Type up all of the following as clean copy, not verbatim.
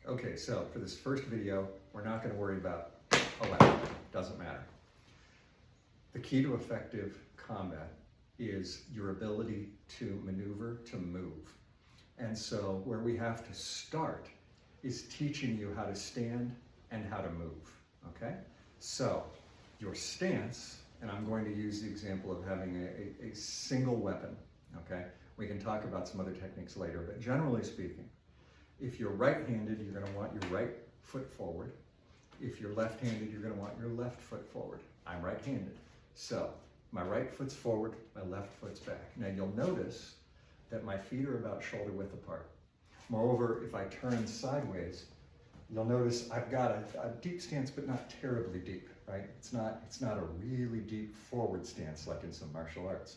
Okay, so for this first video, we're not going to worry about a weapon. Doesn't matter. The key to effective combat is your ability to maneuver, to move. And so where we have to start is teaching you how to stand and how to move, okay? So your stance, and I'm going to use the example of having a single weapon, okay? We can talk about some other techniques later, but generally speaking, if you're right-handed, you're gonna want your right foot forward. If you're left-handed, you're gonna want your left foot forward. I'm right-handed. So my right foot's forward, my left foot's back. Now you'll notice that my feet are about shoulder width apart. Moreover, if I turn sideways, you'll notice I've got a deep stance, but not terribly deep, right? It's not a really deep forward stance like in some martial arts,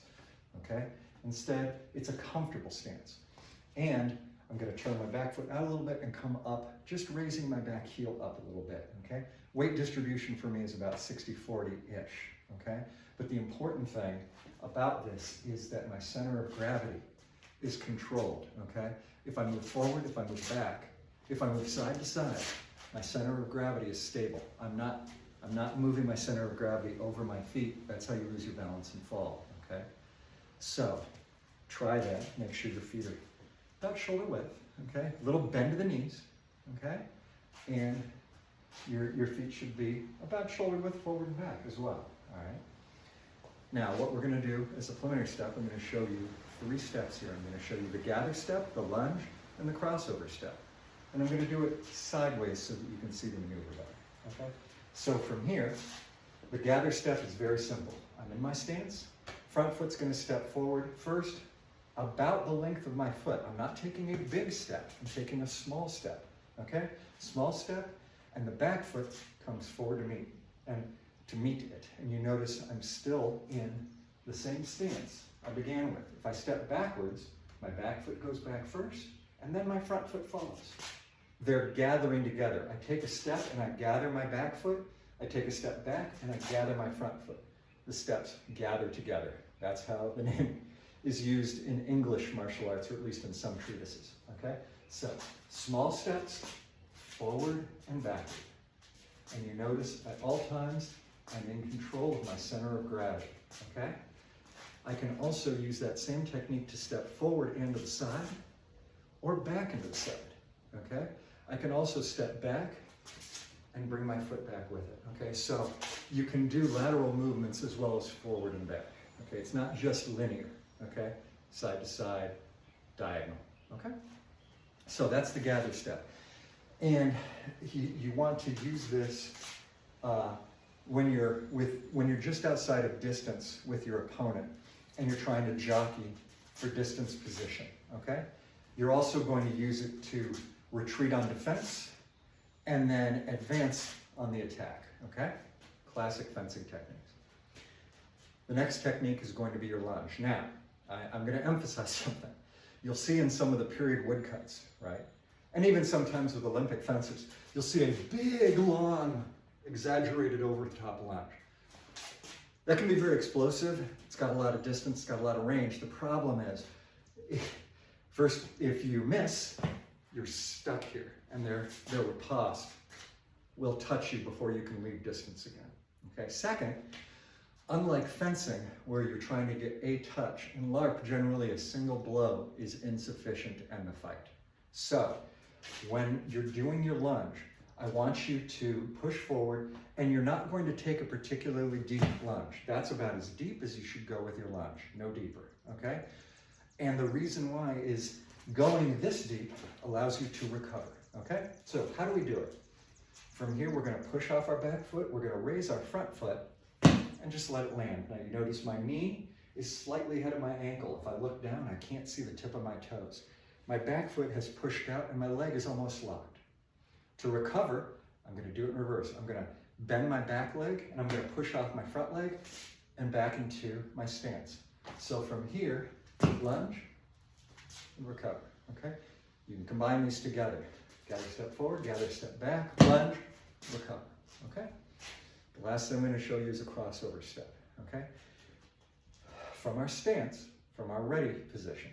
okay? Instead, it's a comfortable stance. And I'm gonna turn my back foot out a little bit and come up, just raising my back heel up a little bit, okay? Weight distribution for me is about 60-40-ish, okay? But the important thing about this is that my center of gravity is controlled, okay? If I move forward, if I move back, if I move side to side, my center of gravity is stable. I'm not moving my center of gravity over my feet. That's how you lose your balance and fall, okay? So try that, make sure your feet are about shoulder width, okay? A little bend to the knees, okay? And your feet should be about shoulder width forward and back as well, all right? Now, what we're gonna do as a preliminary step, I'm gonna show you 3 steps here. I'm gonna show you the gather step, the lunge, and the crossover step. And I'm gonna do it sideways so that you can see the maneuver better, okay? So from here, the gather step is very simple. I'm in my stance, front foot's gonna step forward first, about the length of my foot. I'm not taking a big step, I'm taking a small step, okay? Small step, and the back foot comes forward to meet it. And you notice I'm still in the same stance I began with. If I step backwards, my back foot goes back first, and then my front foot follows. They're gathering together. I take a step and I gather my back foot, I take a step back and I gather my front foot. The steps gather together. That's how the name is used in English martial arts, or at least in some treatises, okay? So, small steps, forward and backward. And you notice at all times, I'm in control of my center of gravity, okay? I can also use that same technique to step forward and to the side, or back into the side, okay? I can also step back and bring my foot back with it, okay? So you can do lateral movements as well as forward and back, okay? It's not just linear, okay? Side to side, diagonal, okay? So that's the gather step. And you want to use this when you're just outside of distance with your opponent and you're trying to jockey for distance position, okay? You're also going to use it to retreat on defense and then advance on the attack, okay? Classic fencing techniques. The next technique is going to be your lunge. Now, I'm going to emphasize something. You'll see in some of the period woodcuts, right? And even sometimes with Olympic fencers, you'll see a big, long, exaggerated over-the-top lunge. That can be very explosive. It's got a lot of distance, it's got a lot of range. The problem is, first, if you miss, you're stuck here, and their riposte will touch you before you can leave distance again. Okay. Second, unlike fencing, where you're trying to get a touch, in LARP, generally a single blow is insufficient to end the fight. So, when you're doing your lunge, I want you to push forward, and you're not going to take a particularly deep lunge. That's about as deep as you should go with your lunge, no deeper, okay? And the reason why is going this deep allows you to recover, okay? So how do we do it? From here, we're gonna push off our back foot, we're gonna raise our front foot, and just let it land. Now you notice my knee is slightly ahead of my ankle. If I look down, I can't see the tip of my toes. My back foot has pushed out and my leg is almost locked. To recover, I'm gonna do it in reverse. I'm gonna bend my back leg and I'm gonna push off my front leg and back into my stance. So from here, lunge and recover, okay? You can combine these together. Gather step forward, gather step back, lunge, recover, okay? The last thing I'm gonna show you is a crossover step, okay? From our stance, from our ready position,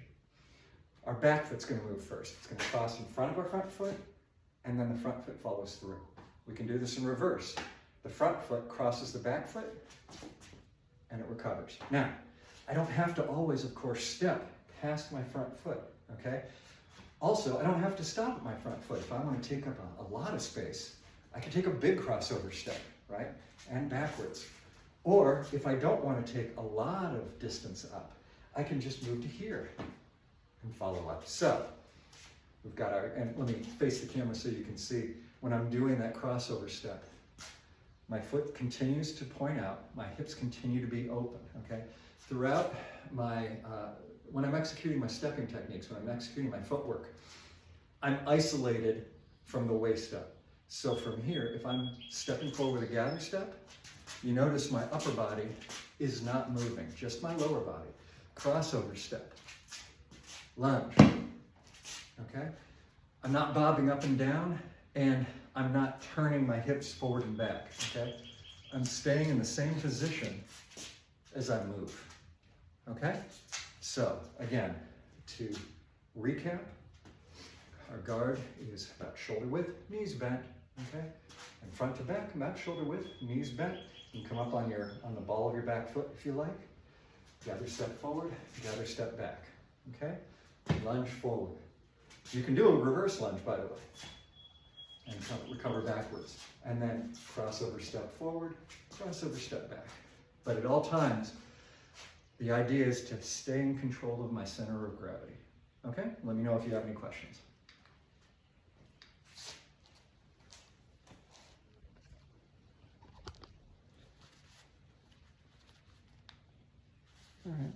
our back foot's gonna move first. It's gonna cross in front of our front foot, and then the front foot follows through. We can do this in reverse. The front foot crosses the back foot, and it recovers. Now, I don't have to always, of course, step past my front foot, okay? Also, I don't have to stop at my front foot. If I want to take up a lot of space, I can take a big crossover step, right? And backwards. Or if I don't want to take a lot of distance up, I can just move to here and follow up. So, we've got our, and let me face the camera so you can see, when I'm doing that crossover step, my foot continues to point out, my hips continue to be open, okay? Throughout my, when I'm executing my stepping techniques, when I'm executing my footwork, I'm isolated from the waist up. So from here, if I'm stepping forward with a gather step, you notice my upper body is not moving, just my lower body. Crossover step, lunge, okay? I'm not bobbing up and down, and I'm not turning my hips forward and back, okay? I'm staying in the same position as I move, okay? So, again, to recap, our guard is about shoulder width, knees bent, okay? And front to back, about shoulder width, knees bent. You can come up on the ball of your back foot if you like. Gather step forward, gather step back, okay? Lunge forward. You can do a reverse lunge, by the way, and recover backwards. And then crossover step forward, crossover step back. But at all times, the idea is to stay in control of my center of gravity. Okay? Let me know if you have any questions. All right.